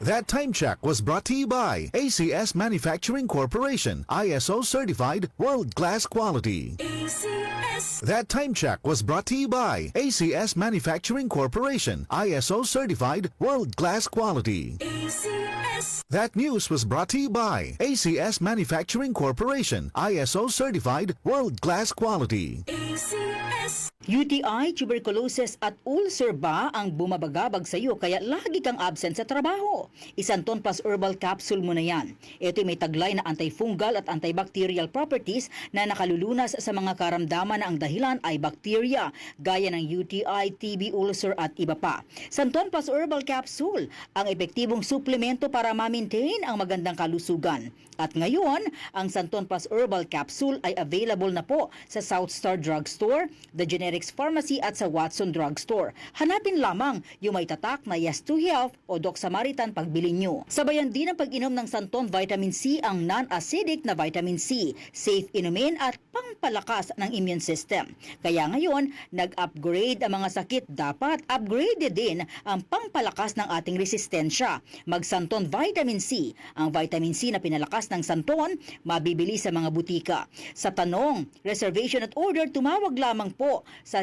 That time check was brought to you by ACS Manufacturing Corporation, ISO certified world-class quality. ACS. That time check was brought to you by ACS Manufacturing Corporation, ISO certified world-class quality. ACS. That news was brought to you by ACS Manufacturing Corporation, ISO certified world-class quality. ACS. UTI, tuberculosis at ulcer ba ang bumabagabag sa iyo kaya lagi kang absent sa trabaho? Isanton Plus Herbal Capsule mo na yan. Ito'y may taglay na antifungal at antibacterial properties na nakalulunas sa mga karamdaman na ang dahilan ay bakterya, gaya ng UTI, TB, ulcer at iba pa. Santon Plus Herbal Capsule, ang epektibong suplemento para ma-maintain ang magandang kalusugan. At ngayon, ang Santon Plus Herbal Capsule ay available na po sa South Star Drugstore, The Generics Pharmacy at sa Watson Drugstore. Hanapin lamang yung may tatak na Yes to Health o Doc Samaritan pagbili nyo. Sabayan din ang pag-inom ng Santon Vitamin C, ang non-acidic na vitamin C, safe inumin at pampalakas ng immune system. Kaya ngayon, nag-upgrade ang mga sakit, dapat upgraded din ang pampalakas ng ating resistensya. Mag-Santon Vitamin C, ang vitamin C na pinalakas ng Santon, mabibili sa mga butika. Sa tanong, reservation at order, tumawag lamang po sa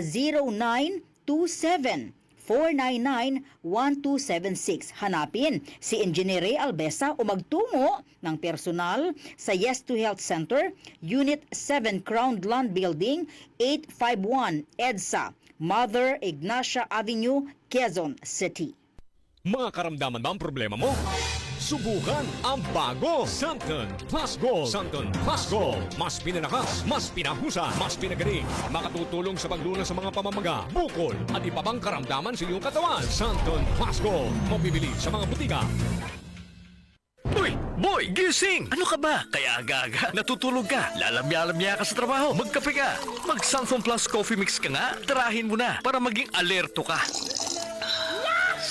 0927-499-1276. Hanapin si Engineer Ray Albesa o magtungo ng personal sa Yes to Health Center, Unit 7 Crown Land Building, 851 EDSA, Mother Ignacia Avenue, Quezon City. Mga karamdaman ba ang problema mo? Subukan ang bago Santon Plus Gold. Santon Plus Gold. Mas pinalakas, mas pinahusa, mas pinagaling. Makatutulong sa paglunas sa mga pamamaga, bukol at iba pang karamdaman sa iyong katawan. Santon Plus Gold. Mabibili sa mga butika. Uy! Boy! Gising! Ano ka ba? Kaya aga-aga, natutulog ka. Lalamya-lamya ka sa trabaho. Magkape ka. Mag-Santon Plus Coffee Mix ka nga. Tarahin mo na para maging alerto ka.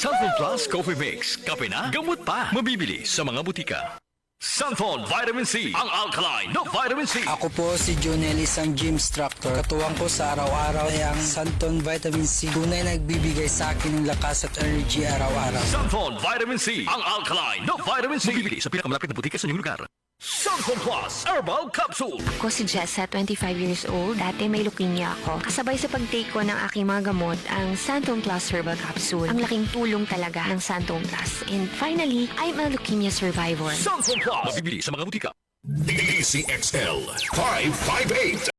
Santon Plus Coffee Mix. Kape na, gamot pa. Mabibili sa mga butika. Santon Vitamin C. Ang alkaline na vitamin C. Ako po si Jonel, isang gym instructor. Katuwang ko sa araw-araw ay ang Santon Vitamin C. Tunay nagbibigay sa akin ng lakas at energy araw-araw. Santon Vitamin C. Ang alkaline na vitamin C. Mabibili sa pinakamalapit na butika sa inyong lugar. Santon Plus Herbal Capsule. Ako si Jessa, 25 years old. Dati may leukemia ako. Kasabay sa pag-take ko ng aking mga gamot, ang Santon Plus Herbal Capsule. Ang laking tulong talaga ng Santon Plus. And finally, I'm a leukemia survivor. Santon Plus. Mabibili sa mga butika. DCXL 558.